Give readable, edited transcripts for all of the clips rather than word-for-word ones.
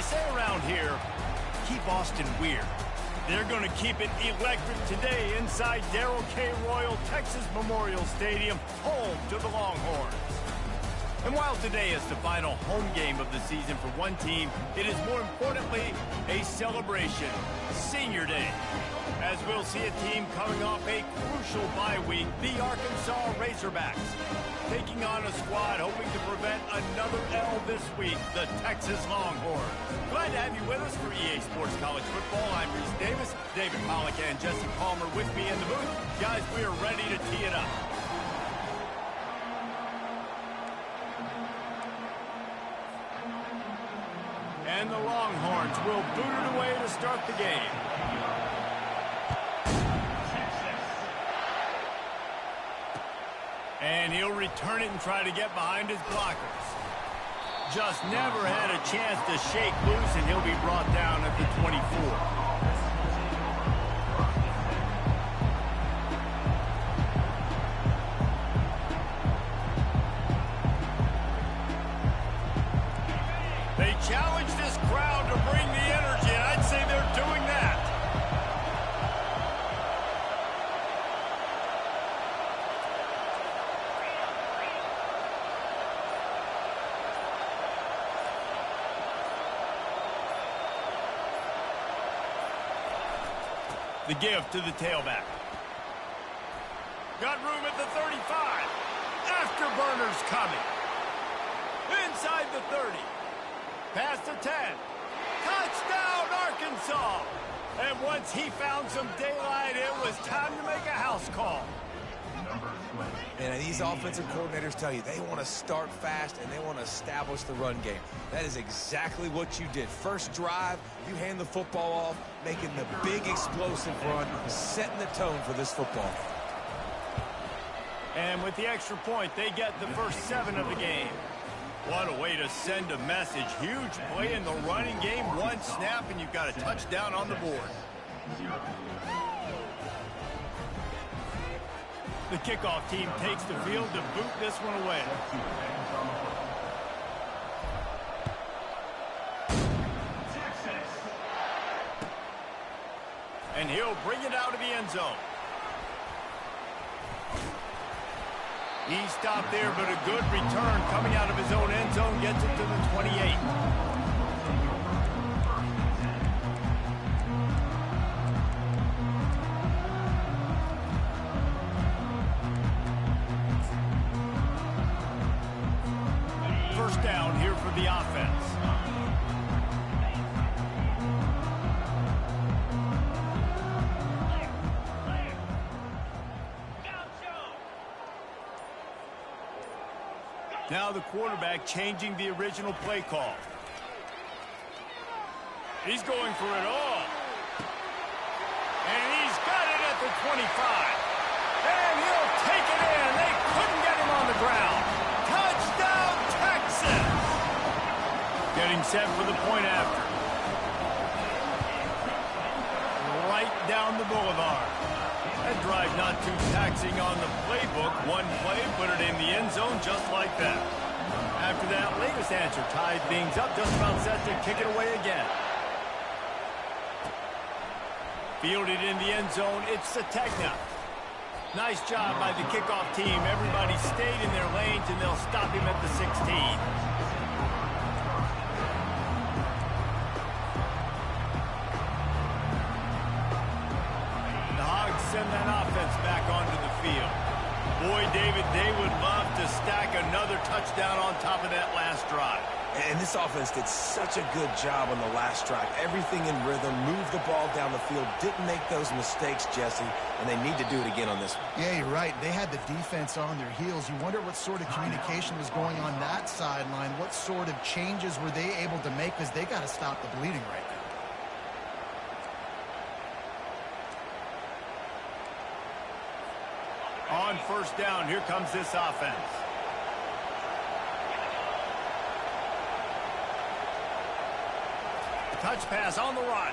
say around here, keep Austin weird. They're going to keep it electric today inside Darrell K. Royal Texas Memorial Stadium, home to the Longhorns. And while today is the final home game of the season for one team, it is more importantly a celebration, Senior Day. As we'll see a team coming off a crucial bye week, the Arkansas Razorbacks, taking on a squad hoping to prevent another L this week, the Texas Longhorns. Glad to have you with us for EA Sports College Football. I'm Reese Davis, David Pollack and Jesse Palmer with me in the booth. Guys, we are ready to tee it up. And the Longhorns will boot it away to start the game. And he'll return it and try to get behind his blockers. Just never had a chance to shake loose, and he'll be brought down at the 24. They challenge this crowd to bring the energy, and I'd say they're doing that. The give to the tailback. Got room at the 35. Afterburners coming. Inside the 30. Past the 10. Touchdown, Arkansas! And once he found some daylight, it was time to make a house call. And these offensive coordinators tell you they want to start fast and they want to establish the run game. That is exactly what you did. First drive, you hand the football off, making the big explosive run, setting the tone for this football. And with the extra point, they get the first 7 of the game. What a way to send a message. Huge play in the running game. One snap, and you've got a touchdown on the board. The kickoff team takes the field to boot this one away. And he'll bring it out of the end zone. He stopped there, but a good return coming out of his own end zone gets it to the 28. First down here for the offense. Now the quarterback changing the original play call. He's going for it all. And he's got it at the 25. And he'll take it in. They couldn't get him on the ground. Touchdown, Texas! Getting set for the point after. Right down the boulevard. That drive not too taxing on the playbook. One play, put it in the end zone just like that. After that latest answer tied things up, just about set to kick it away again. Fielded in the end zone, it's Sategna. Nice job by the kickoff team. Everybody stayed in their lanes, and they'll stop him at the 16. Send that offense back onto the field. Boy, David, they would love to stack another touchdown on top of that last drive. And this offense did such a good job on the last drive. Everything in rhythm, moved the ball down the field, didn't make those mistakes, Jesse, and they need to do it again on this one. Yeah, you're right. They had the defense on their heels. You wonder what sort of communication was going on that sideline. What sort of changes were they able to make, because they got to stop the bleeding right now. On first down, here comes this offense. Touch pass on the run.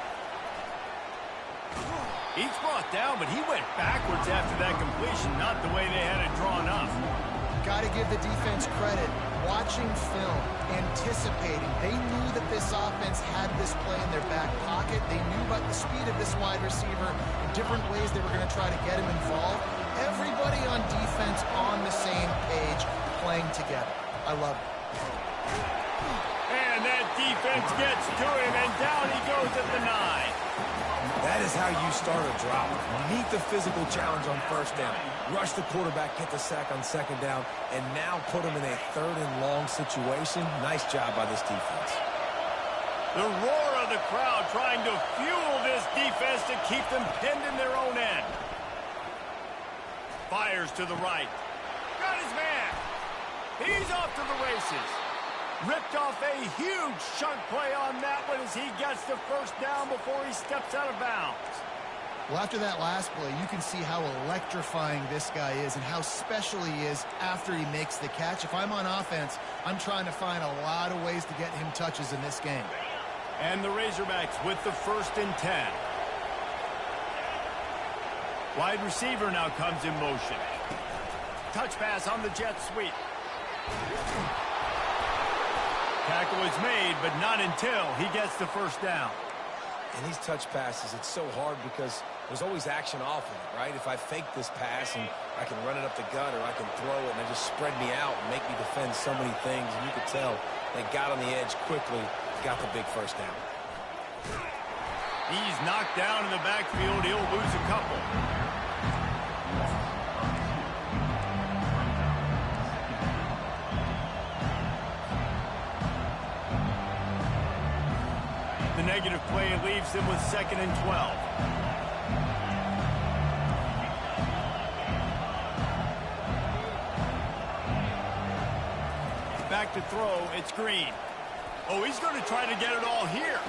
He's brought down, but he went backwards after that completion, not the way they had it drawn up. got to give the defense credit. Watching film, anticipating. They knew that this offense had this play in their back pocket. They knew about the speed of this wide receiver and different ways they were going to try to get him involved. Everybody on defense on the same page, playing together. I love it. And that defense gets to him, and down he goes at the 9. That is how you start a drive. Meet the physical challenge on first down. Rush the quarterback, get the sack on second down, and now put him in a 3rd and long situation. Nice job by this defense. The roar of the crowd trying to fuel this defense to keep them pinned in their own end. Fires to the right. Got his man. He's off to the races. Ripped off a huge chunk play on that one as he gets the first down before he steps out of bounds. Well, after that last play, you can see how electrifying this guy is and how special he is after he makes the catch. If I'm on offense, I'm trying to find a lot of ways to get him touches in this game. And the Razorbacks with the 1st and 10. Wide receiver now comes in motion. Touch pass on the jet sweep. Tackle is made, but not until he gets the first down. And these touch passes, it's so hard because there's always action off of it, right? If I fake this pass and I can run it up the gut or I can throw it and they just spread me out and make me defend so many things, and you could tell they got on the edge quickly, got the big first down. He's knocked down in the backfield. He'll lose a couple. The negative play leaves them with 2nd and 12. Back to throw, it's Green. Oh, he's going to try to get it all here.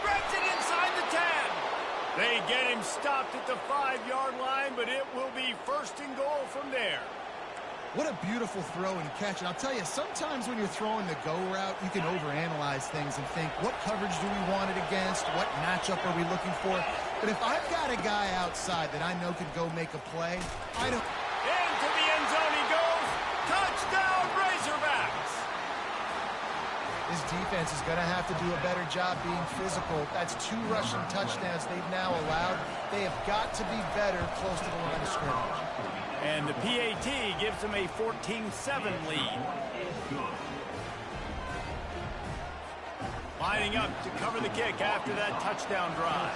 Grabs it inside the 10. They get him stopped at the 5-yard line, but it will be 1st and goal from there. What a beautiful throw and catch. And I'll tell you, sometimes when you're throwing the go route, you can overanalyze things and think, what coverage do we want it against? What matchup are we looking for? But if I've got a guy outside that I know could go make a play, I don't... Into the end zone he goes. Touchdown, Razorbacks. This defense is going to have to do a better job being physical. That's 2 rushing touchdowns they've now allowed. They have got to be better close to the line of scrimmage. And the PAT gives them a 14-7 lead. Lining up to cover the kick after that touchdown drive.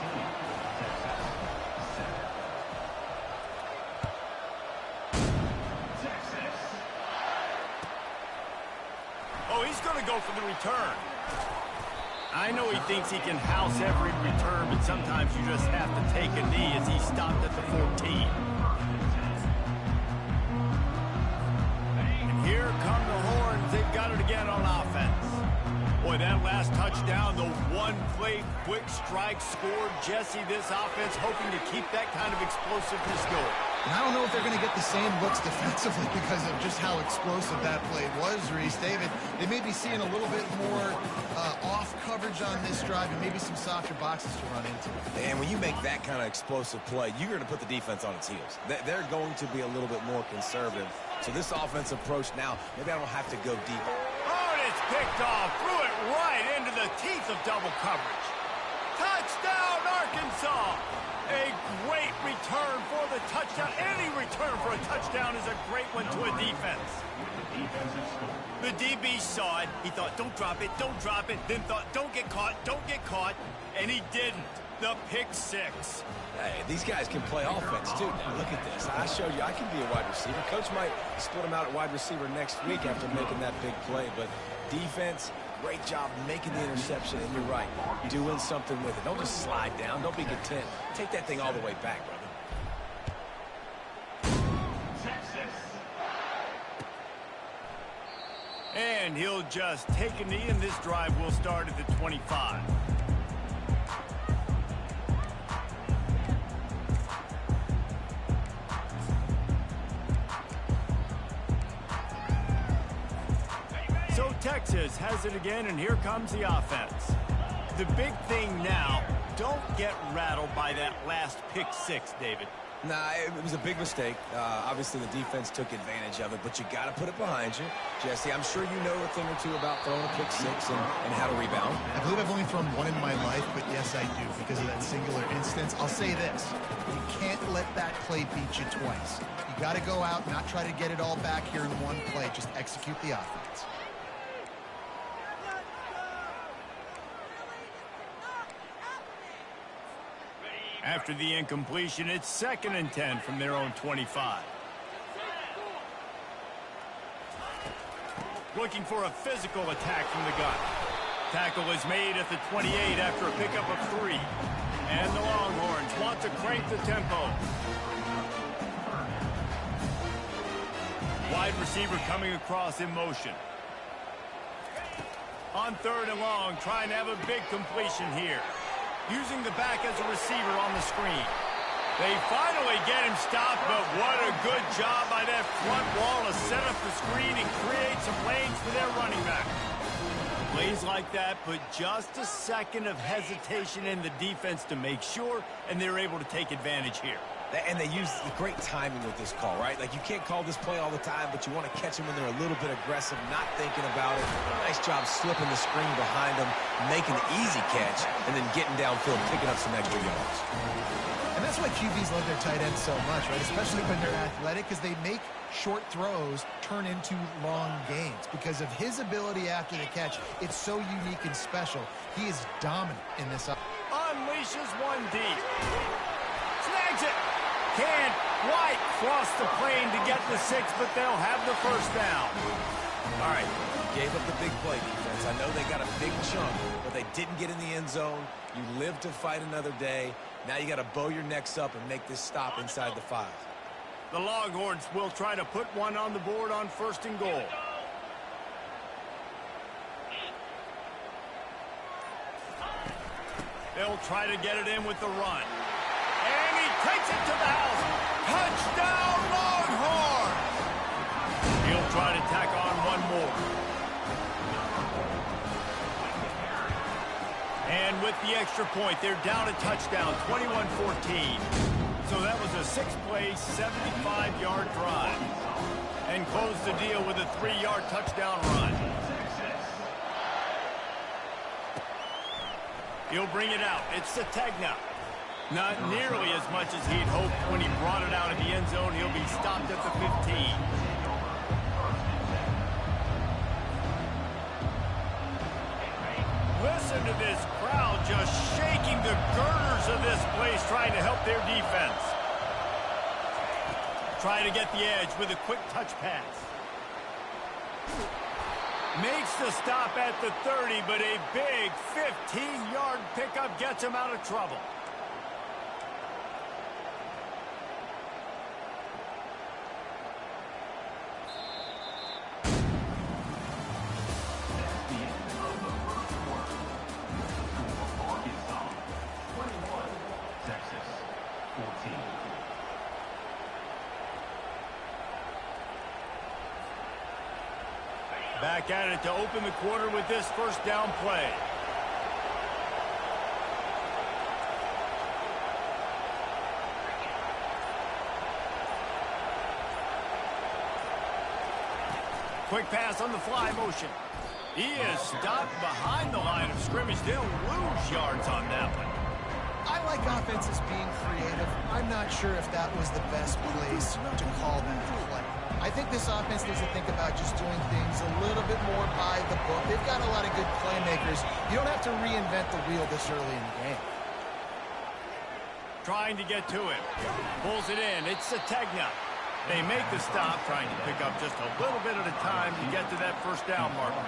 Oh, he's going to go for the return. I know he thinks he can house every return, but sometimes you just have to take a knee as he stopped at the 14. Here come the Horns. They've got it again on offense. Boy, that last touchdown, the one-play quick strike scored. Jesse, this offense hoping to keep that kind of explosiveness going. And I don't know if they're going to get the same looks defensively because of just how explosive that play was, Reese. David, they may be seeing a little bit more off coverage on this drive and maybe some softer boxes to run into. And when you make that kind of explosive play, you're going to put the defense on its heels. They're going to be a little bit more conservative. So this offensive approach now, maybe I don't have to go deep. Oh, and it's picked off. Threw it right into the teeth of double coverage. Touchdown, Arkansas. A great return for the touchdown. Any return for a touchdown is a great one to a defense. The DB saw it. He thought, don't drop it, don't drop it. Then thought, don't get caught, and he didn't. The pick 6. Hey, these guys can play offense, too. Now, look at this. I showed you I can be a wide receiver. Coach might split him out at wide receiver next week after making that big play. But defense, great job making the interception. And you're right, doing something with it. Don't just slide down. Don't be content. Take that thing all the way back, brother. And he'll just take a knee, and this drive will start at the 25. So Texas has it again, and here comes the offense. The big thing now, don't get rattled by that last pick 6, David. Nah, it was a big mistake. Obviously, the defense took advantage of it, but you got to put it behind you. Jesse, I'm sure you know a thing or two about throwing a pick six and how to rebound. I believe I've only thrown one in my life, but yes, I do, because of that singular instance. I'll say this. You can't let that play beat you twice. You got to go out, not try to get it all back here in one play. Just execute the offense. After the incompletion, it's 2nd and 10 from their own 25. Looking for a physical attack from the gun. Tackle is made at the 28 after a pickup of 3. And the Longhorns want to crank the tempo. Wide receiver coming across in motion. On 3rd and long, trying to have a big completion here. Using the back as a receiver on the screen. They finally get him stopped, but what a good job by that front wall to set up the screen and create some lanes for their running back. Plays like that put just a second of hesitation in the defense to make sure, and they're able to take advantage here. And they use the great timing with this call, right? Like, you can't call this play all the time, but you want to catch them when they're a little bit aggressive, not thinking about it. Nice job slipping the screen behind them, making the easy catch, and then getting downfield, picking up some extra yards. And that's why QBs love their tight ends so much, right? Especially when they're athletic, because they make short throws turn into long gains. Because of his ability after the catch, it's so unique and special. He is dominant in this. Unleashes one deep. Snags it. Can White cross the plane to get the 6, but they'll have the 1st down. All right, gave up the big play defense. I know they got a big chunk, but they didn't get in the end zone. You live to fight another day. Now you got to bow your necks up and make this stop inside the 5. The Longhorns will try to put one on the board on 1st and goal. They'll try to get it in with the run. And he takes it to the house. Touchdown, Longhorns! He'll try to tack on one more. And with the extra point, they're down a touchdown, 21-14. So that was a 6-play, 75-yard drive. And close the deal with a 3-yard touchdown run. He'll bring it out. It's Sategna. Not nearly as much as he'd hoped when he brought it out of the end zone. He'll be stopped at the 15. Listen to this crowd just shaking the girders of this place, trying to help their defense. Trying to get the edge with a quick touch pass. Makes the stop at the 30, but a big 15-yard pickup gets him out of trouble. Back at it to open the quarter with this 1st down play. Quick pass on the fly motion. He is stopped behind the line of scrimmage. They'll lose yards on that one. I like offenses being creative. I'm not sure if that was the best place to call that play. I think this offense needs to think about just doing things a little bit more by the book. They've got a lot of good playmakers. You don't have to reinvent the wheel this early in the game. Trying to get to him. Pulls it in. It's Sategna. They make the stop, trying to pick up just a little bit at a time to get to that 1st down marker.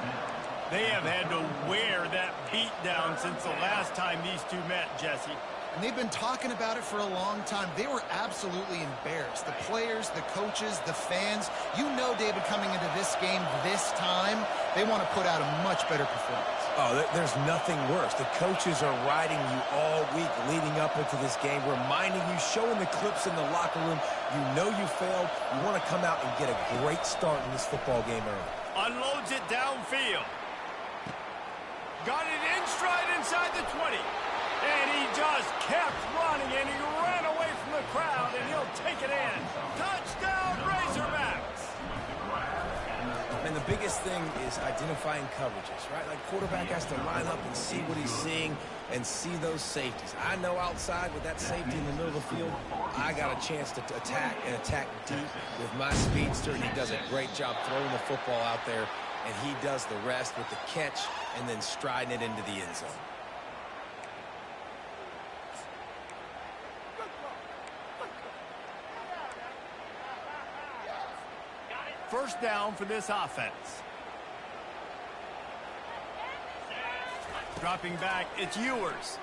They have had to wear that beat down since the last time these two met, Jesse. And they've been talking about it for a long time. They were absolutely embarrassed. The players, the coaches, the fans. You know, David, coming into this game this time, they want to put out a much better performance. Oh, there's nothing worse. The coaches are riding you all week leading up into this game, reminding you, showing the clips in the locker room. You know you failed. You want to come out and get a great start in this football game early. Unloads it downfield. Got it in stride inside the 20. And he just kept running, and he ran away from the crowd, and he'll biggest thing is identifying coverages, right? Like, quarterback has to line up and see what he's seeing and see those safeties. I know outside with that safety in the middle of the field, I got a chance to attack and attack deep with my speedster, and he does a great job throwing the football out there, and he does the rest with the catch and then striding it into the end zone. First down for this offense. Dropping back, it's Ewers.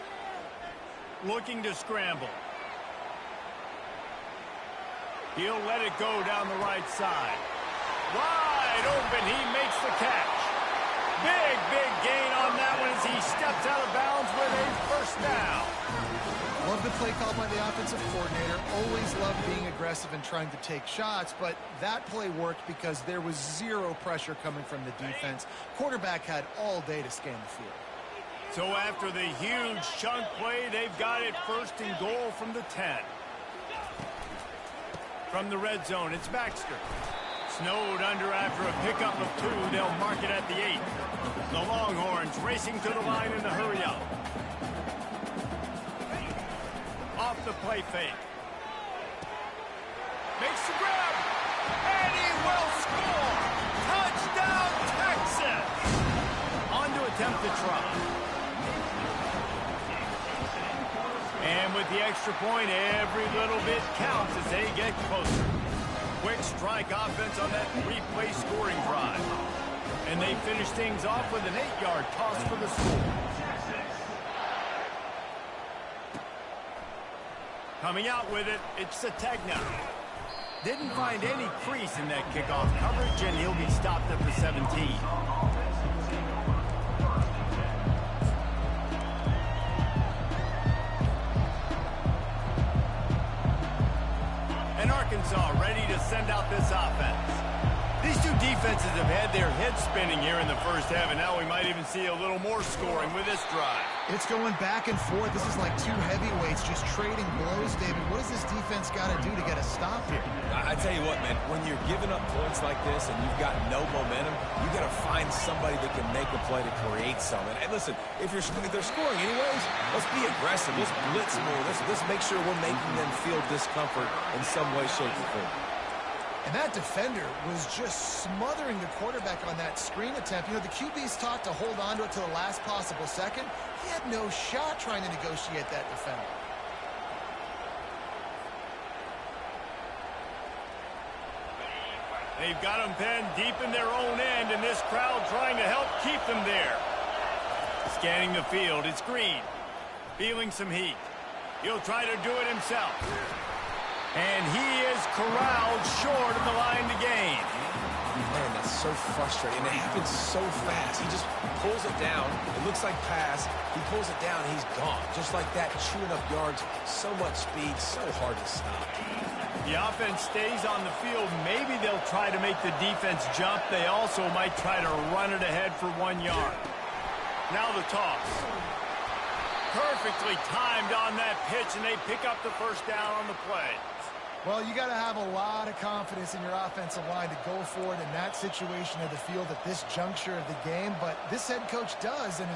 Looking to scramble. He'll let it go down the right side. Wide open, he makes the catch. Big gain on that one as he steps out of bounds with a first down. Love the play call by the offensive coordinator. Always love being aggressive and trying to take shots, but that play worked because there was zero pressure coming from the defense. Quarterback had all day to scan the field. So after the huge chunk play, they've got it first and goal from the 10. From the red zone, it's Baxter. Snowed under after a pickup of 2. They'll mark it at the 8. The Longhorns racing to the line in the hurry up. Off the play fake. Makes the grab. And he will score. Touchdown, Texas. On to attempt the try. And with the extra point, every little bit counts as they get closer. Quick strike offense on that 3-play scoring drive. And they finish things off with an 8-yard toss for the score. Coming out with it, it's Sategna. Didn't find any crease in that kickoff coverage, and he'll be stopped at the 17. And Arkansas ready to send out this offense. These two defenses have had their heads spinning here in the first half, and now we might even see a little more scoring with this drive. It's going back and forth. This is like two heavyweights just trading blows, David. What does this defense got to do to get a stop here? I tell you what, man, when you're giving up points like this and you've got no momentum, you got to find somebody that can make a play to create something. And listen, if they're scoring anyways, let's be aggressive. Let's blitz more. Let's make sure we're making them feel discomfort in some way, shape, or form. And that defender was just smothering the quarterback on that screen attempt. You know, the QB's taught to hold on to it to the last possible second. He had no shot trying to negotiate that defender. They've got them penned deep in their own end, and this crowd trying to help keep them there. Scanning the field, it's Green. Feeling some heat. He'll try to do it himself. And he is corralled short of the line to gain. Man, that's so frustrating. And it happens so fast. He just pulls it down. It looks like pass. He pulls it down, and he's gone. Just like that, chewing up yards. So much speed, so hard to stop. The offense stays on the field. Maybe they'll try to make the defense jump. They also might try to run it ahead for 1 yard. Now the toss. Perfectly timed on that pitch, and they pick up the first down on the play. Well, you got to have a lot of confidence in your offensive line to go forward in that situation of the field at this juncture of the game, but this head coach does, and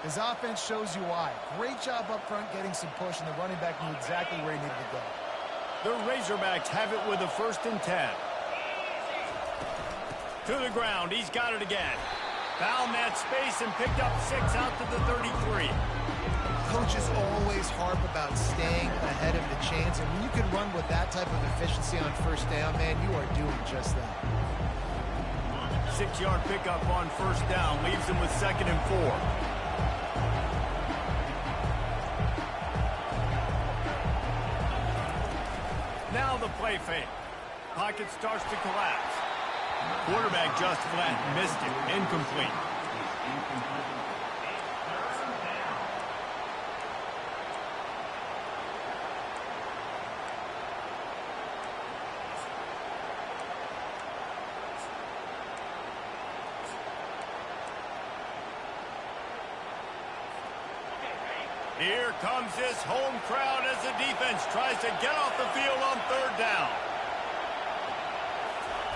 his offense shows you why. Great job up front getting some push, and the running back knew exactly where he needed to go. The Razorbacks have it with a 1st and 10. To the ground, he's got it again. Found that space and picked up 6 out to the 33. Coaches always harp about staying ahead of the chains, and when you can run with that type of efficiency on first down, man, you are doing just that. 6-yard pickup on first down leaves them with 2nd and 4. Now the play fake. Pocket starts to collapse. Quarterback just flat missed it. Incomplete. Here comes this home crowd as the defense tries to get off the field on 3rd down.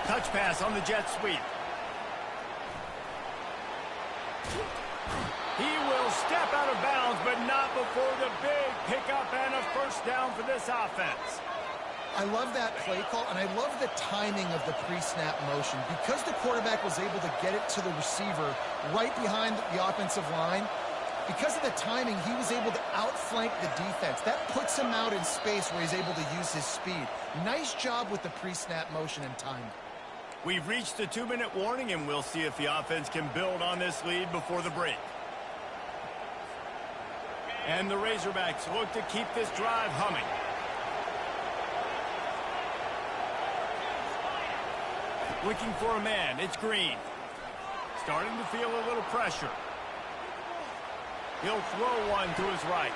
Touch pass on the jet sweep. He will step out of bounds, but not before the big pickup and a first down for this offense. I love that play call, and I love the timing of the pre-snap motion. Because the quarterback was able to get it to the receiver right behind the offensive line, because of the timing, he was able to outflank the defense. That puts him out in space where he's able to use his speed. Nice job with the pre-snap motion and timing. We've reached the 2-minute warning, and we'll see if the offense can build on this lead before the break. And the Razorbacks look to keep this drive humming. Looking for a man, it's Green. Starting to feel a little pressure. He'll throw one to his right.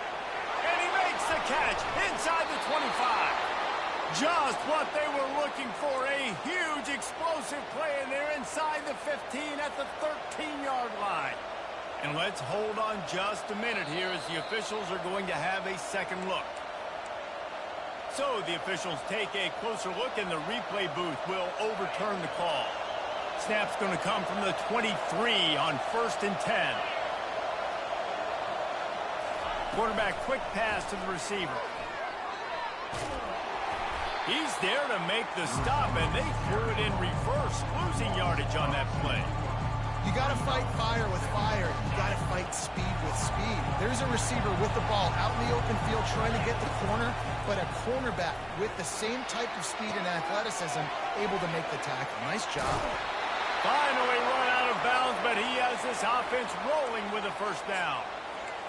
And he makes the catch inside the 25. Just what they were looking for, a huge explosive play, and they're inside the 15 at the 13-yard line. And let's hold on just a minute here as the officials are going to have a second look. So the officials take a closer look, and the replay booth will overturn the call. Snap's going to come from the 23 on 1st and 10. Quarterback quick pass to the receiver. He's there to make the stop, and they threw it in reverse, losing yardage on that play. You got to fight fire with fire. You got to fight speed with speed. There's a receiver with the ball out in the open field trying to get the corner, but a cornerback with the same type of speed and athleticism able to make the tackle. Nice job. Finally run out of bounds, but he has this offense rolling with a first down.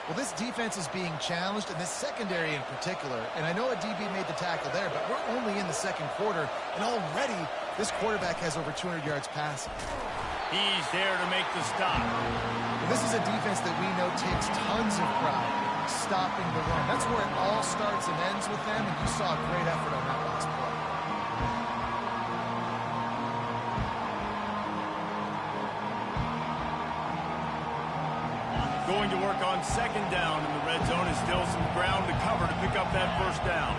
Well, this defense is being challenged, and this secondary in particular. And I know a DB made the tackle there, but we're only in the second quarter, and already this quarterback has over 200 yards passing. He's there to make the stop. Well, this is a defense that we know takes tons of pride stopping the run. That's where it all starts and ends with them, and you saw a great effort on that last play. Going to work on second down in the red zone, is still some ground to cover to pick up that first down.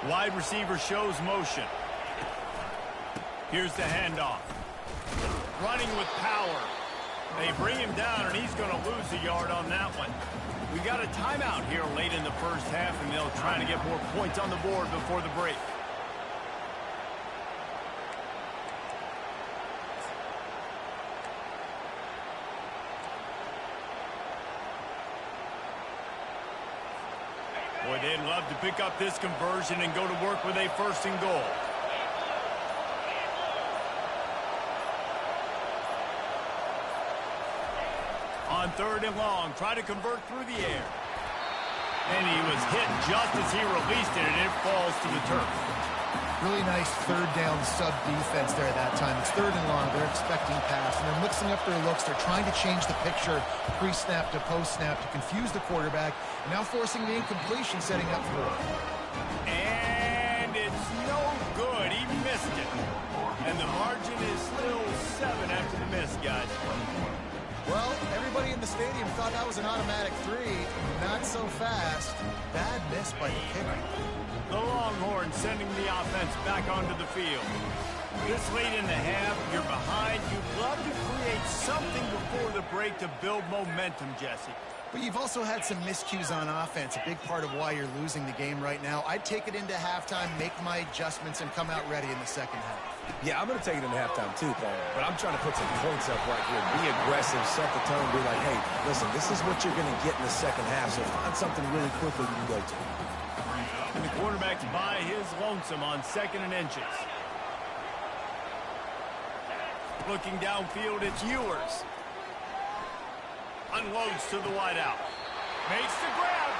Wide receiver shows motion. Here's the handoff. Running with power. They bring him down, and he's going to lose a yard on that one. We got a timeout here late in the first half, and they'll try to get more points on the board before the break. Boy, they'd love to pick up this conversion and go to work with a first and goal. On third and long, try to convert through the air. And he was hit just as he released it, and it falls to the turf. Really nice third down sub defense there at that time. It's third and long. They're expecting pass, and they're mixing up their looks. They're trying to change the picture pre-snap to post-snap to confuse the quarterback, and now forcing the incompletion, setting up for it. And it's no good. He missed it. And the margin is still 7 after the miss, guys. Well, everybody in the stadium thought that was an automatic 3. Not so fast. Bad miss by the kicker. The Longhorns sending the offense back onto the field. This late in the half, you're behind. You'd love to create something before the break to build momentum, Jesse. But you've also had some miscues on offense, a big part of why you're losing the game right now. I'd take it into halftime, make my adjustments, and come out ready in the second half. Yeah, I'm going to take it into halftime too, Paul. But I'm trying to put some points up right here. Be aggressive, set the tone, be like, hey, listen, this is what you're going to get in the second half, so find something really quickly you can go to. And the quarterback's by his lonesome on 2nd and inches. Looking downfield, it's Ewers. Unloads to the wideout. Makes the grab.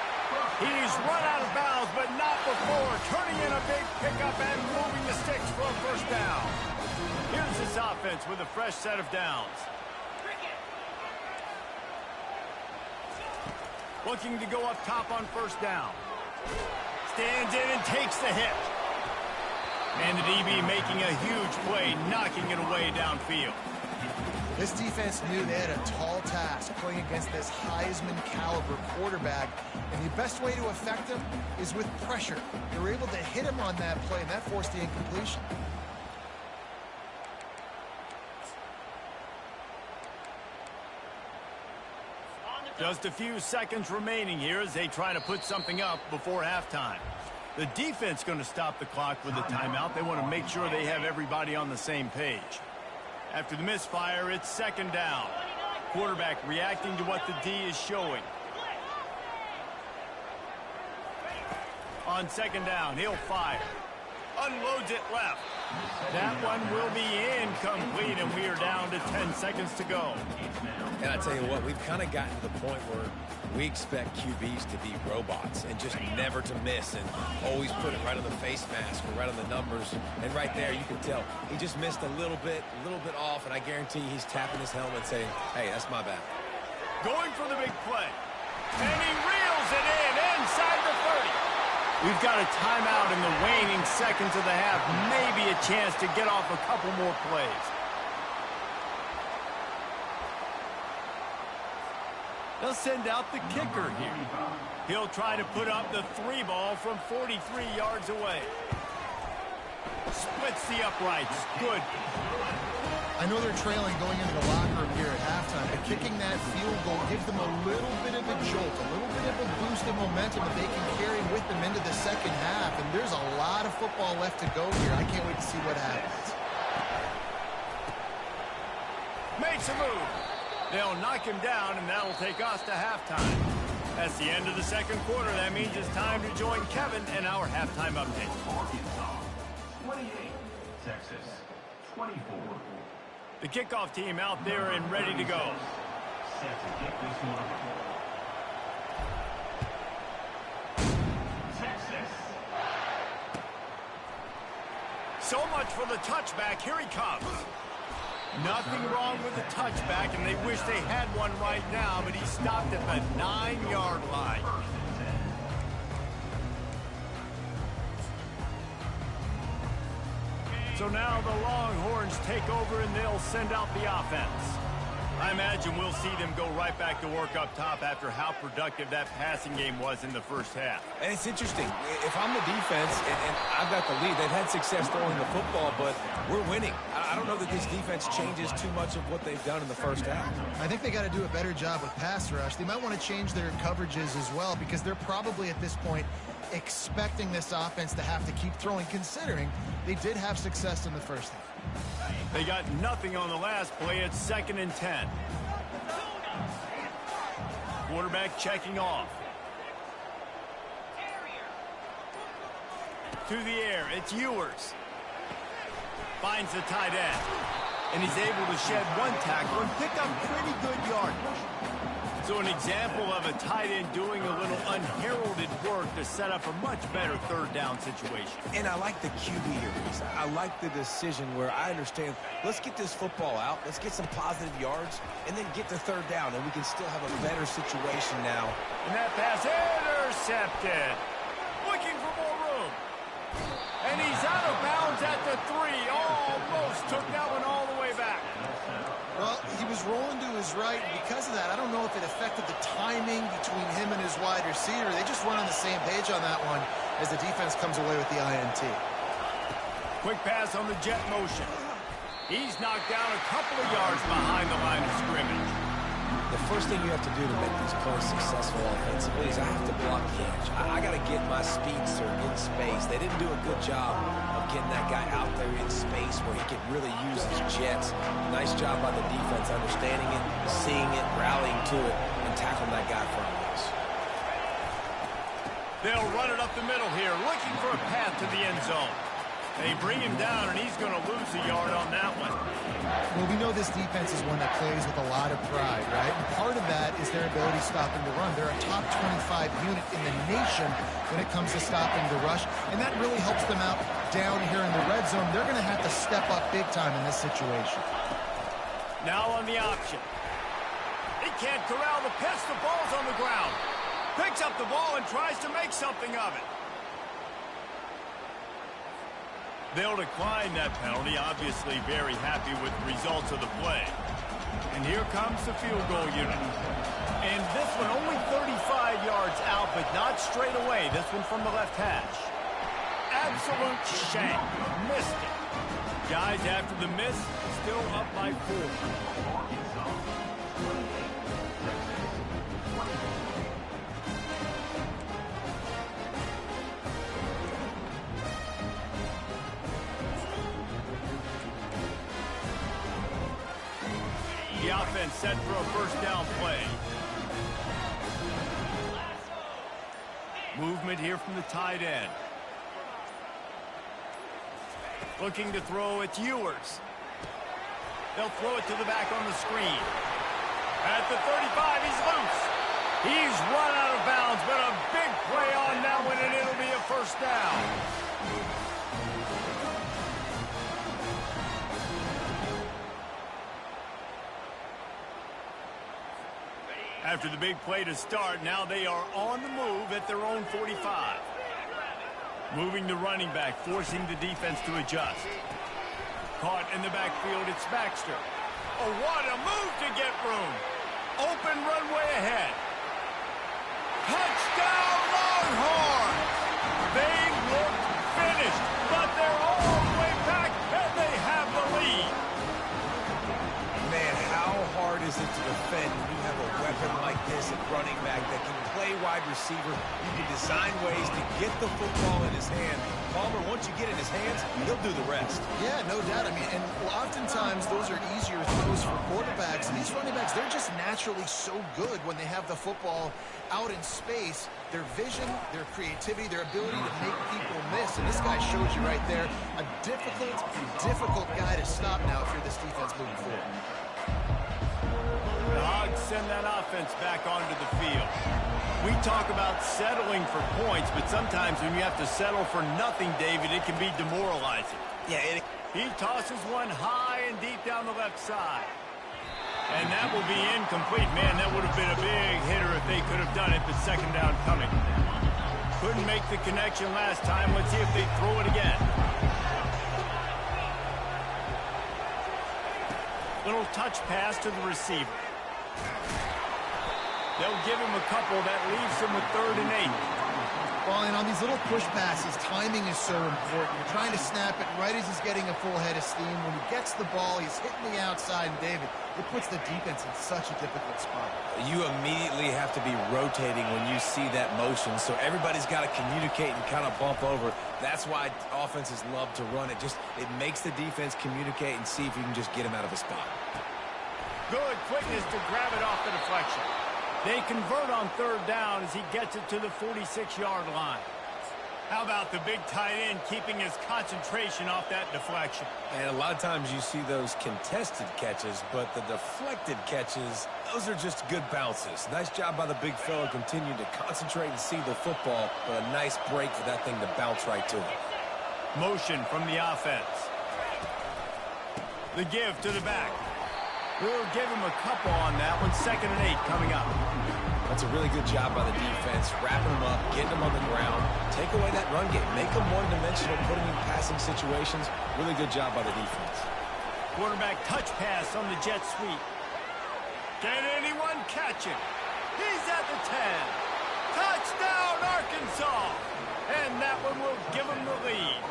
He's run out of bounds, but not before turning in a big pickup and moving the sticks for a first down. Here's this offense with a fresh set of downs. Looking to go up top on first down. Stands in and takes the hit. And the DB making a huge play, knocking it away downfield. This defense knew they had a tall task playing against this Heisman caliber quarterback, and the best way to affect him is with pressure. They were able to hit him on that play, and that forced the incompletion. Just a few seconds remaining here as they try to put something up before halftime. The defense going to stop the clock with a timeout. They want to make sure they have everybody on the same page. After the misfire, it's second down. Quarterback reacting to what the D is showing. On second down, he'll fire. Unloads it left. That one will be incomplete, and we are down to 10 seconds to go. And I tell you what, we've kind of gotten to the point where we expect QBs to be robots and just never to miss and always put it right on the face mask or right on the numbers. And right there, you can tell he just missed a little bit off, and I guarantee he's tapping his helmet saying, hey, that's my bad. Going for the big play. And he reels it in inside the 30. We've got a timeout in the waning seconds of the half. Maybe a chance to get off a couple more plays. They'll send out the kicker here. He'll try to put up the 3 ball from 43 yards away. Splits the uprights. Good. I know they're trailing going into the locker room here at halftime, but kicking that field goal gives them a little bit of a jolt, a little bit of a boost of momentum that they can carry with them into the second half. And there's a lot of football left to go here. I can't wait to see what happens. Makes a move. They'll knock him down, and that'll take us to halftime. That's the end of the second quarter. That means it's time to join Kevin and our halftime update. Arkansas, 28. Texas, 24. The kickoff team out there and ready to go. Set to kick this one. Texas. So much for the touchback. Here he comes. Nothing wrong with the touchback, and they wish they had one right now, but he stopped at the 9-yard line. So now the Longhorns take over, and they'll send out the offense. I imagine we'll see them go right back to work up top after how productive that passing game was in the first half. And it's interesting. If I'm the defense and I've got the lead, they've had success throwing the football, but we're winning. I don't know that this defense changes too much of what they've done in the first half. I think they got to do a better job with pass rush. They might want to change their coverages as well, because they're probably at this point expecting this offense to have to keep throwing, considering they did have success in the first half. They got nothing on the last play. It's 2nd and 10. Quarterback checking off. To the air, it's Ewers. Finds the tight end. And he's able to shed one tackle and pick up pretty good yardage. So an example of a tight end doing a little unheralded work to set up a much better third down situation. And I like the QB here, Reese. I like the decision where I understand, let's get this football out, let's get some positive yards, and then get to third down, and we can still have a better situation now. And that pass intercepted. Looking for more room. And he's out of bounds at the 3. Almost took that one all the way back. Well, he was rolling to his right. Because of that, I don't know if it affected the timing between him and his wide receiver. They just run on the same page on that one as the defense comes away with the INT. Quick pass on the jet motion. He's knocked down a couple of yards behind the line of scrimmage. The first thing you have to do to make these plays successful offensively is I have to block the edge. I got to get my speedster in space. They didn't do a good job of getting that guy out there in space where he could really use his jets. Nice job by the defense understanding it, seeing it, rallying to it, and tackling that guy in front of us. They'll run it up the middle here, looking for a path to the end zone. They bring him down, and he's going to lose a yard on that one. Well, we know this defense is one that plays with a lot of pride, right? And part of that is their ability stopping the run. They're a top 25 unit in the nation when it comes to stopping the rush, and that really helps them out down here in the red zone. They're going to have to step up big time in this situation. Now on the option. He can't corral the pitch. The ball's on the ground. Picks up the ball and tries to make something of it. They'll decline that penalty, obviously very happy with the results of the play. And here comes the field goal unit. And this one only 35 yards out, but not straight away. This one from the left hash. Absolute shank. Missed it. Guys, after the miss, still up by 4. The offense set for a first down play. Movement here from the tight end. Looking to throw, it's Ewers. They'll throw it to the back on the screen. At the 35, he's loose. He's run out of bounds, but a big play on that one, and it'll be a first down. After the big play to start, now they are on the move at their own 45. Moving the running back, forcing the defense to adjust. Caught in the backfield, it's Baxter. Oh, what a move to get room. Open runway ahead. Touchdown Longhorns! They look finished, but they're all the way back, and they have the lead. Man, how hard is it to defend when you have a weapon like this at running back that can play wide receiver? You can design ways to get the football in his hand. Palmer, once you get it in his hands, he'll do the rest. Yeah, no doubt. I mean, and oftentimes those are easier throws for quarterbacks. And these running backs, they're just naturally so good when they have the football out in space. Their vision, their creativity, their ability to make people miss. And this guy showed you right there, a difficult guy to stop now if you're this defense moving forward. The Hogs send that offense back onto the field. We talk about settling for points, but sometimes when you have to settle for nothing, David, it can be demoralizing. Yeah, He tosses one high and deep down the left side. And that will be incomplete. Man, that would have been a big hitter if they could have done it, but second down coming. Couldn't make the connection last time. Let's see if they throw it again. Little touch pass to the receiver. They'll give him a couple. That leaves him with 3rd and 8. Well, and on these little push passes, timing is so important. You're trying to snap it right as he's getting a full head of steam. When he gets the ball, he's hitting the outside. And, David, it puts the defense in such a difficult spot. You immediately have to be rotating when you see that motion, so everybody's got to communicate and kind of bump over. That's why offenses love to run it. It makes the defense communicate and see if you can just get him out of a spot. Good quickness to grab it off the deflection. They convert on 3rd down as he gets it to the 46-yard line. How about the big tight end keeping his concentration off that deflection? And a lot of times you see those contested catches, but the deflected catches, those are just good bounces. Nice job by the big fella continuing to concentrate and see the football, but a nice break for that thing to bounce right to him. Motion from the offense. The give to the back. We'll give him a couple on that one. 2nd and 8 coming up. That's a really good job by the defense, wrapping them up, getting them on the ground, take away that run game, make them one-dimensional, put them in passing situations. Really good job by the defense. Quarterback touch pass on the jet sweep. Can anyone catch him? He's at the 10. Touchdown, Arkansas! And that one will give him the lead.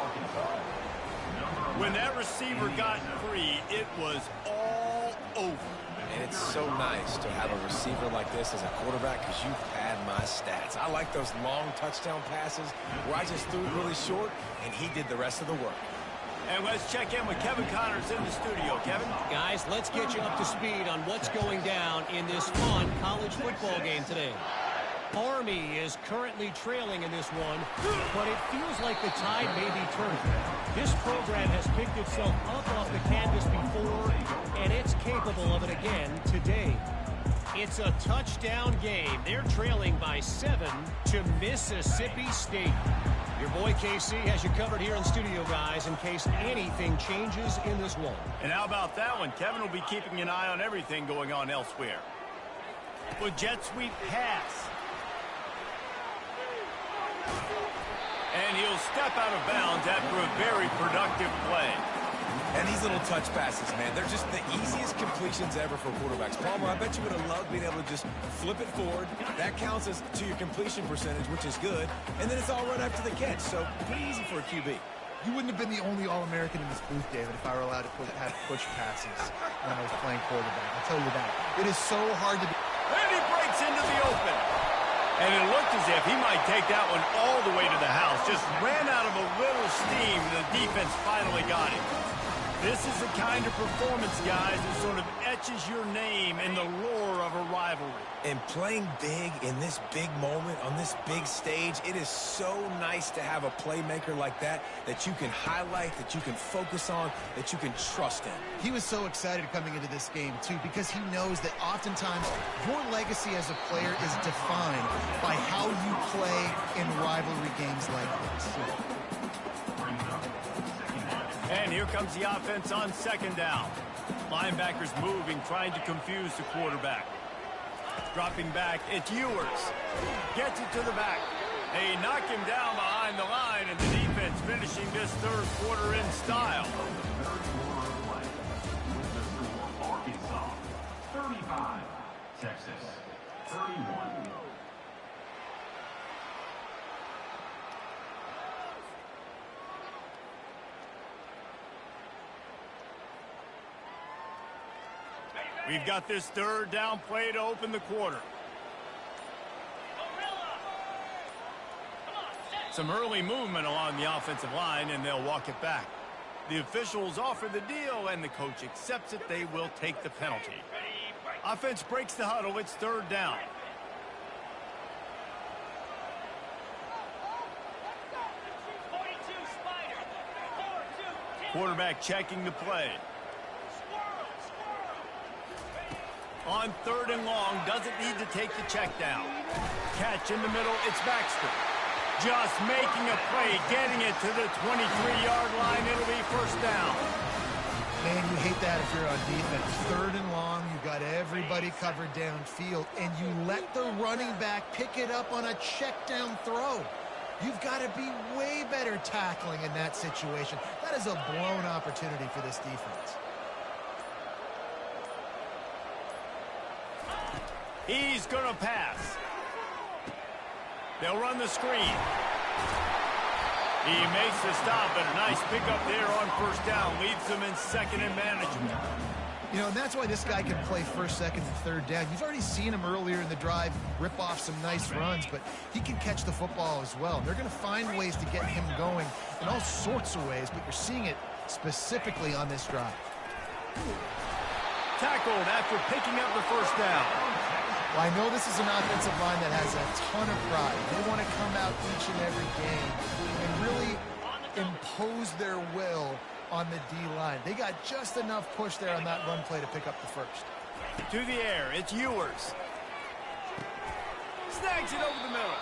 When that receiver got free, it was all over. And it's so nice to have a receiver like this as a quarterback because you've had my stats. I like those long touchdown passes where I just threw it really short, and he did the rest of the work. And let's check in with Kevin Connors in the studio. Kevin? Guys, let's get you up to speed on what's going down in this fun college football game today. Army is currently trailing in this one, but it feels like the tide may be turning. This program has picked itself up off the canvas before, and it's capable of it again today. It's a touchdown game. They're trailing by 7 to Mississippi State. Your boy KC has you covered here in studio, guys, in case anything changes in this one. And how about that one? Kevin will be keeping an eye on everything going on elsewhere. With jet sweep pass. And he'll step out of bounds after a very productive play. And these little touch passes, man, they're just the easiest completions ever for quarterbacks. Palmer, I bet you would have loved being able to just flip it forward. That counts as to your completion percentage, which is good. And then it's all run after the catch, so pretty easy for a QB. You wouldn't have been the only All-American in this booth, David, if I were allowed to have push passes when I was playing quarterback. I'll tell you that. It is so hard to be. And he breaks into the open. And it looked as if he might take that one all the way to the house. Just ran out of a little steam. The defense finally got him. This is the kind of performance, guys, that sort of etches your name in the lore of a rivalry. And playing big in this big moment, on this big stage, it is so nice to have a playmaker like that that you can highlight, that you can focus on, that you can trust in. He was so excited coming into this game, too, because he knows that oftentimes your legacy as a player is defined by how you play in rivalry games like this. And here comes the offense on second down. Linebackers moving, trying to confuse the quarterback. Dropping back, it's Ewers. Gets it to the back. They knock him down behind the line, and the defense finishing this third quarter in style. Third quarter of play. Arkansas, 35. Texas, 31. We've got this third down play to open the quarter. Some early movement along the offensive line, and they'll walk it back. The officials offer the deal, and the coach accepts it. They will take the penalty. Offense breaks the huddle. It's third down. Quarterback checking the play. On third and long, doesn't need to take the check down. Catch in the middle, it's Baxter. Just making a play, getting it to the 23-yard line. It'll be first down. Man, you hate that if you're on defense. Third and long, you got everybody covered downfield, and you let the running back pick it up on a check down throw. You've got to be way better tackling in that situation. That is a blown opportunity for this defense. He's going to pass. They'll run the screen. He makes the stop, and a nice pickup there on first down. Leaves them in second and manageable. You know, and that's why this guy can play first, second, and third down. You've already seen him earlier in the drive rip off some nice runs, but he can catch the football as well. They're going to find ways to get him going in all sorts of ways, but you're seeing it specifically on this drive. Tackled after picking up the first down. Well, I know this is an offensive line that has a ton of pride. They want to come out each and every game and really impose their will on the D-line. They got just enough push there on that run play to pick up the first. To the air, it's Ewers. Snags it over the middle.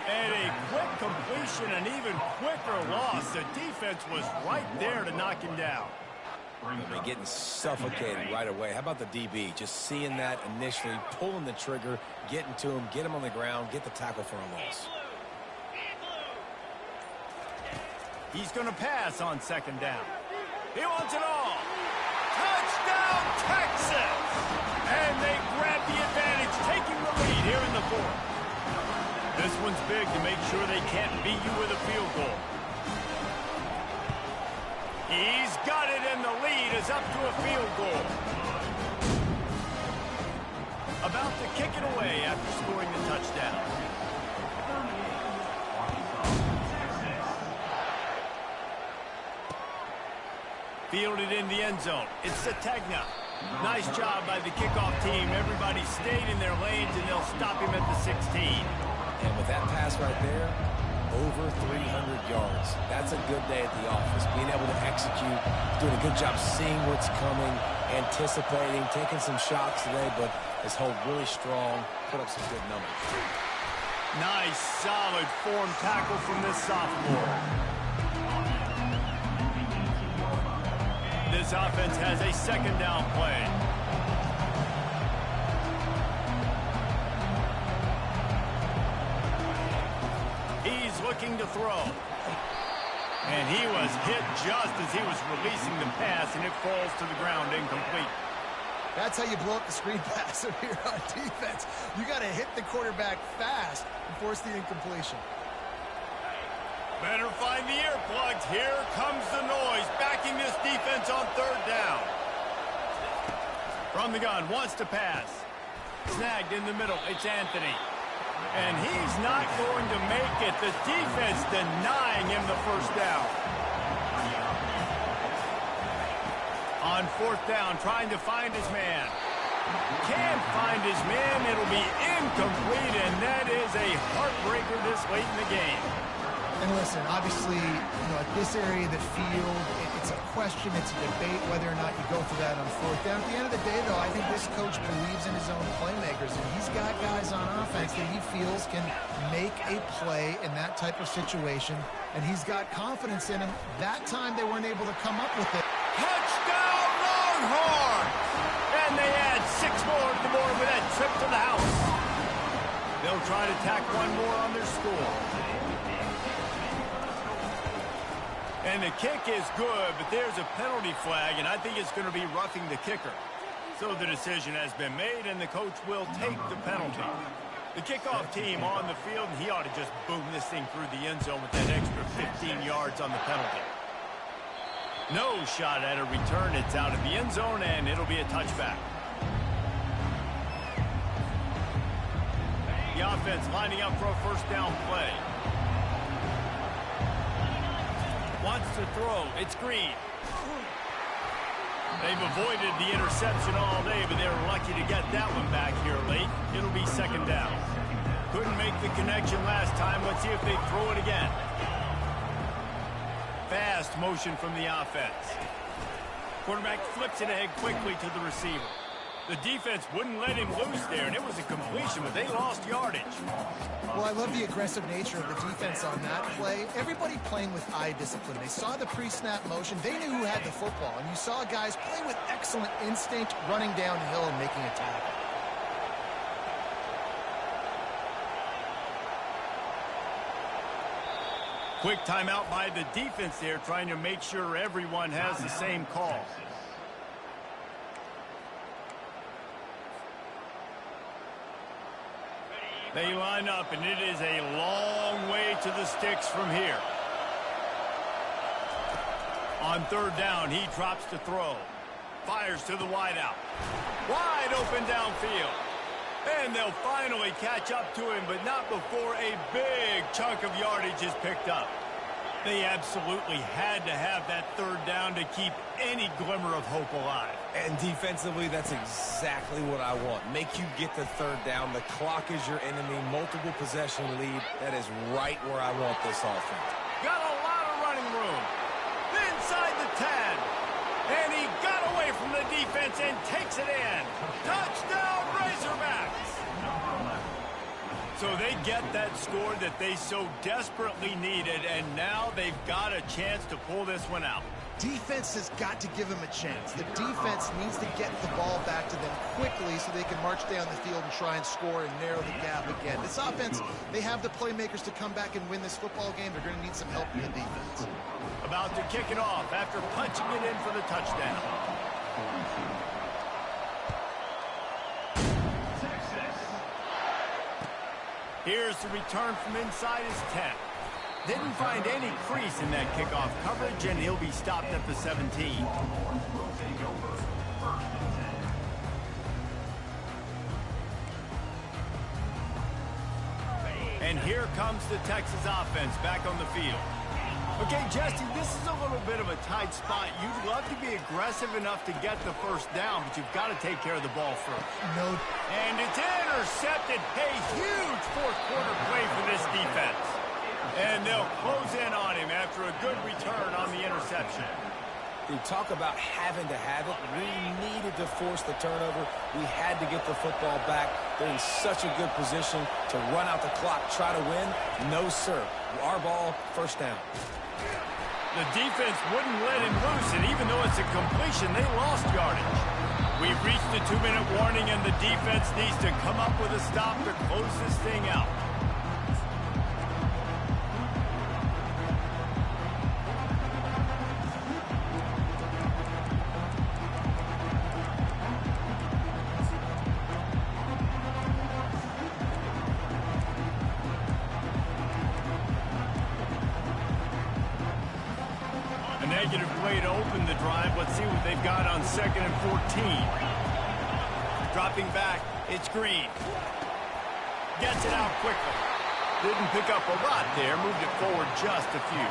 And a quick completion, an even quicker loss. The defense was right there to knock him down. They're getting suffocated right away. How about the DB? Just seeing that initially, pulling the trigger, getting to him, get him on the ground, get the tackle for a loss. He's going to pass on second down. He wants it all. Touchdown, Texas! And they grab the advantage, taking the lead here in the fourth. This one's big to make sure they can't beat you with a field goal. He's got it, and the lead is up to a field goal. About to kick it away after scoring the touchdown. Fielded in the end zone. It's Sategna. Nice job by the kickoff team. Everybody stayed in their lanes, and they'll stop him at the 16. And with that pass right there, over 300 yards. That's a good day at the office. Being able to execute, doing a good job seeing what's coming, anticipating, taking some shots today, but has held really strong, put up some good numbers. Nice, solid form tackle from this sophomore. This offense has a second down play. He's looking to throw. And he was hit just as he was releasing the pass, and it falls to the ground incomplete. That's how you blow up the screen pass if you're on defense. You got to hit the quarterback fast and force the incompletion. Better find the earplugs. Here comes the noise, backing this defense on third down. From the gun, wants to pass. Snagged in the middle, it's Anthony. And he's not going to make it. The defense denying him the first down. On fourth down, trying to find his man. Can't find his man. It'll be incomplete, and that is a heartbreaker this late in the game. And listen, obviously, at this area of the field, it's a question, it's a debate whether or not you go for that on fourth down. At the end of the day, though, I think this coach believes in his own playmakers, and he's got guys on offense that he feels can make a play in that type of situation, and he's got confidence in him. That time, they weren't able to come up with it. Touchdown, Longhorns! And they add 6 more to the board with that trip to the house. They'll try to tack one more on their score. And the kick is good, but there's a penalty flag, and I think it's going to be roughing the kicker. So the decision has been made, and the coach will take the penalty. The kickoff team on the field, and he ought to just boom this thing through the end zone with that extra 15 yards on the penalty. No shot at a return. It's out of the end zone, and it'll be a touchback. The offense lining up for a first down play. Wants to throw. It's Green. They've avoided the interception all day, but they were lucky to get that one back here late. It'll be second down. Couldn't make the connection last time. Let's see if they throw it again. Fast motion from the offense. Quarterback flips it ahead quickly to the receiver. The defense wouldn't let him loose there, and it was a completion, but they lost yardage. Well, I love the aggressive nature of the defense on that play. Everybody playing with eye discipline. They saw the pre-snap motion. They knew who had the football, and you saw guys play with excellent instinct, running downhill and making a tackle. Quick timeout by the defense there, trying to make sure everyone has the same call. They line up, and it is a long way to the sticks from here. On third down, he drops to throw. Fires to the wideout. Wide open downfield. And they'll finally catch up to him, but not before a big chunk of yardage is picked up. They absolutely had to have that third down to keep any glimmer of hope alive. And defensively, that's exactly what I want. Make you get the third down. The clock is your enemy. Multiple possession lead. That is right where I want this offense. Got a lot of running room. Inside the 10. And he got away from the defense and takes it in. Touchdown, Razorbacks! So they get that score that they so desperately needed, and now they've got a chance to pull this one out. Defense has got to give them a chance. The defense needs to get the ball back to them quickly so they can march down the field and try and score and narrow the gap again. This offense, they have the playmakers to come back and win this football game. They're going to need some help from the defense. About to kick it off after punching it in for the touchdown. Here's the return from inside his 10. Didn't find any crease in that kickoff coverage, and he'll be stopped at the 17. And here comes the Texas offense back on the field. Okay, Jesse, this is a little bit of a tight spot. You'd love to be aggressive enough to get the first down, but you've got to take care of the ball first. No. And it's intercepted. A huge fourth quarter play for this defense. And they'll close in on him after a good return on the interception. You talk about having to have it. We needed to force the turnover. We had to get the football back. They're in such a good position to run out the clock, try to win. No, sir. Our ball, first down. The defense wouldn't let him loose, and even though it's a completion, they lost yardage. We've reached the 2-minute warning, and the defense needs to come up with a stop to close this thing out. negative play to open the drive. Let's see what they've got on 2nd and 14. Dropping back, it's Green. Gets it out quickly. Didn't pick up a lot there. Moved it forward just a few.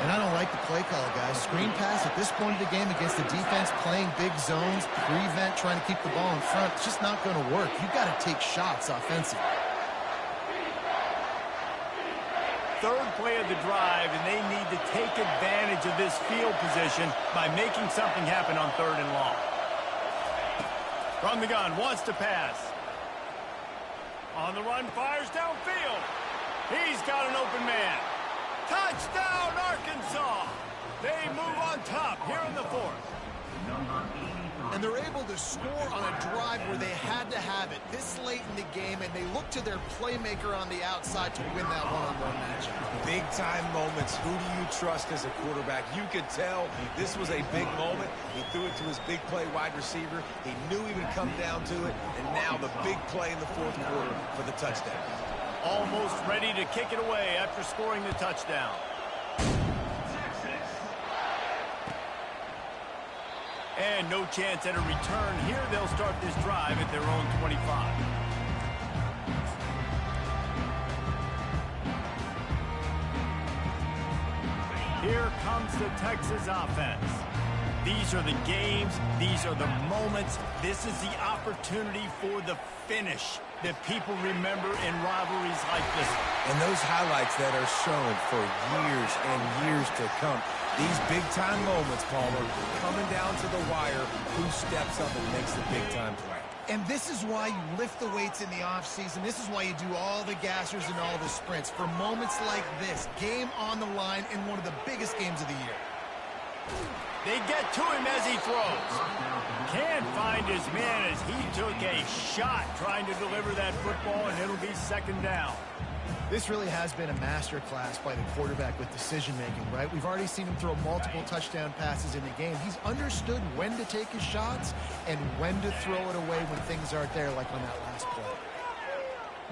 And I don't like the play call, guys. Screen pass at this point of the game against the defense playing big zones, prevent, trying to keep the ball in front. It's just not going to work. You've got to take shots offensively. Third play of the drive, and they need to take advantage of this field position by making something happen on 3rd and long. From the gun, wants to pass. On the run, fires downfield. He's got an open man. Touchdown, Arkansas! They move on top here in the 4th. And they're able to score on a drive where they had to have it this late in the game, and they look to their playmaker on the outside to win that one-on-one matchup. Big-time moments. Who do you trust as a quarterback? You could tell this was a big moment. He threw it to his big play wide receiver. He knew he would come down to it, and now the big play in the 4th quarter for the touchdown. Almost ready to kick it away after scoring the touchdown. And no chance at a return here. They'll start this drive at their own 25. Here comes the Texas offense. These are the games. These are the moments. This is the opportunity for the finish that people remember in rivalries like this. And those highlights that are shown for years and years to come. These big-time moments, Palmer, coming down to the wire, who steps up and makes the big-time play. And this is why you lift the weights in the offseason. This is why you do all the gassers and all the sprints. For moments like this, game on the line in one of the biggest games of the year. They get to him as he throws. Can't find his man as he took a shot trying to deliver that football, and it'll be 2nd down. This really has been a masterclass by the quarterback with decision-making, right? We've already seen him throw multiple touchdown passes in the game. He's understood when to take his shots and when to throw it away when things aren't there, like on that last play.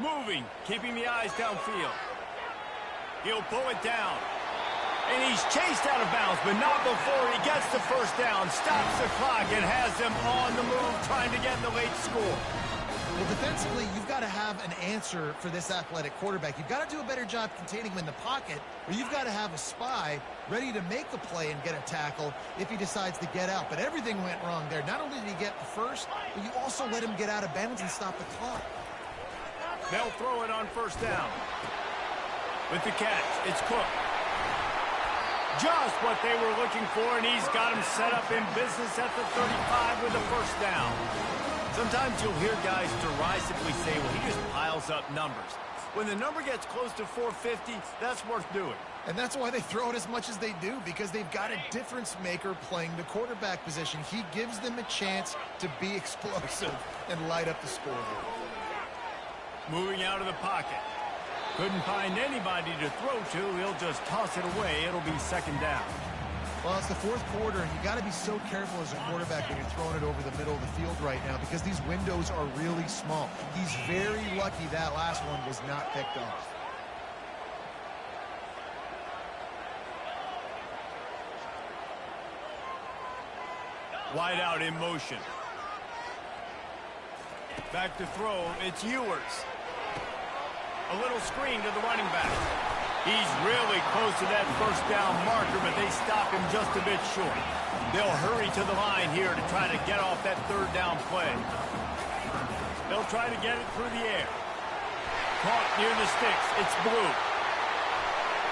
Moving, keeping the eyes downfield. He'll pull it down. And he's chased out of bounds, but not before he gets the 1st down, stops the clock, and has them on the move trying to get the late score. Well, defensively, you've got to have an answer for this athletic quarterback. You've got to do a better job containing him in the pocket, or you've got to have a spy ready to make the play and get a tackle if he decides to get out. But everything went wrong there. Not only did he get the 1st, but you also let him get out of bounds and stop the clock. They'll throw it on 1st down. With the catch, it's Cook. Just what they were looking for, and he's got him set up in business at the 35 with the 1st down. Sometimes you'll hear guys derisively say, well, he just piles up numbers. When the number gets close to 450, that's worth doing. And that's why they throw it as much as they do, because they've got a difference maker playing the quarterback position. He gives them a chance to be explosive and light up the scoreboard. Moving out of the pocket. Couldn't find anybody to throw to. He'll just toss it away. It'll be 2nd down. Well, it's the 4th quarter, and you got to be so careful as a quarterback when you're throwing it over the middle of the field right now, because these windows are really small. He's very lucky that last one was not picked off. Wide out in motion. Back to throw. It's Ewers. A little screen to the running back. He's really close to that 1st down marker, but they stop him just a bit short. They'll hurry to the line here to try to get off that 3rd down play. They'll try to get it through the air. Caught near the sticks. It's Blue.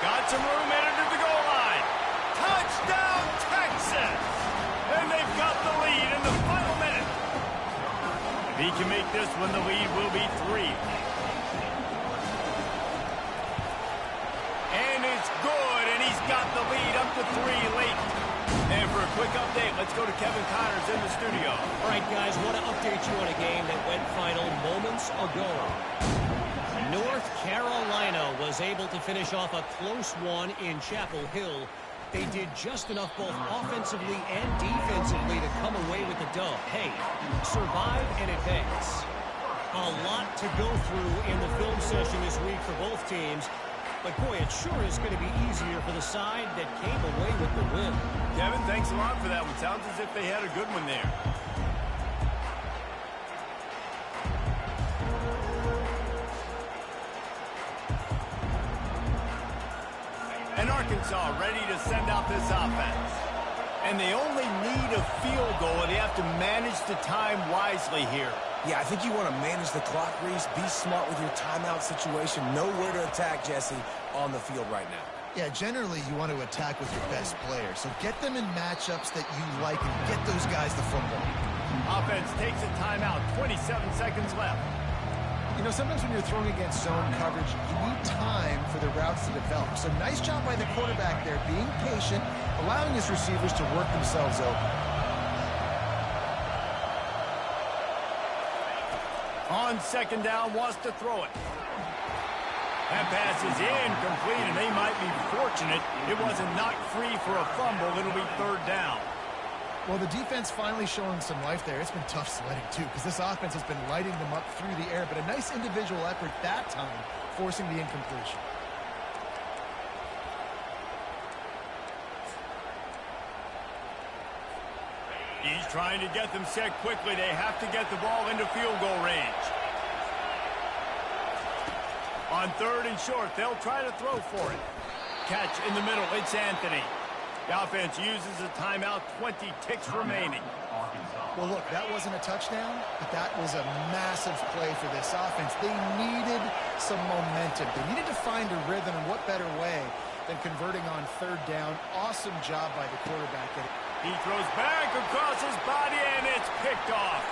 Got some room headed to the goal line. Touchdown, Texas! And they've got the lead in the final minute. If he can make this one, the lead will be 3. And it's good, and he's got the lead up to 3 late. And for a quick update, let's go to Kevin Connors in the studio. All right, guys, want to update you on a game that went final moments ago. North Carolina was able to finish off a close one in Chapel Hill. They did just enough both offensively and defensively to come away with the dub. Hey, survive and advance. A lot to go through in the film session this week for both teams. But, boy, it sure is going to be easier for the side that came away with the win. Kevin, thanks a lot for that one. Sounds as if they had a good one there. And Arkansas ready to send out this offense. And they only need a field goal, and they have to manage the time wisely here. Yeah, I think you want to manage the clock, Reese. Be smart with your timeout situation. Know where to attack, Jesse, on the field right now. Yeah, generally you want to attack with your best player. So get them in matchups that you like and get those guys the football. Offense takes a timeout. 27 seconds left. You know, sometimes when you're throwing against zone coverage, you need time for the routes to develop. So nice job by the quarterback there, being patient, allowing his receivers to work themselves open. On second down, wants to throw it. That pass is incomplete, and they might be fortunate it wasn't knocked free for a fumble. It'll be third down. Well, the defense finally showing some life there. It's been tough sledding, too, because this offense has been lighting them up through the air, but a nice individual effort that time, forcing the incompletion. He's trying to get them set quickly. They have to get the ball into field goal range. On third and short, they'll try to throw for it. Catch in the middle. It's Anthony. The offense uses a timeout. 20 ticks remaining. Well, look, that wasn't a touchdown, but that was a massive play for this offense. They needed some momentum. They needed to find a rhythm, and what better way than converting on third down. Awesome job by the quarterback. He throws back across his body, and it's picked off.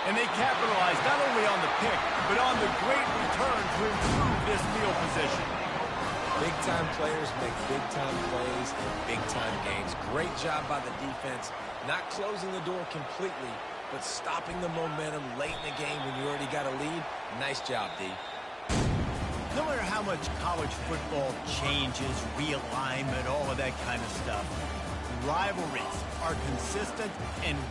And they capitalize not only on the pick, but on the great return to improve this field position. Big-time players make big-time plays in big-time games. Great job by the defense, not closing the door completely, but stopping the momentum late in the game when you already got a lead. Nice job, D. No matter how much college football changes, realignment, all of that kind of stuff, rivalries are consistent and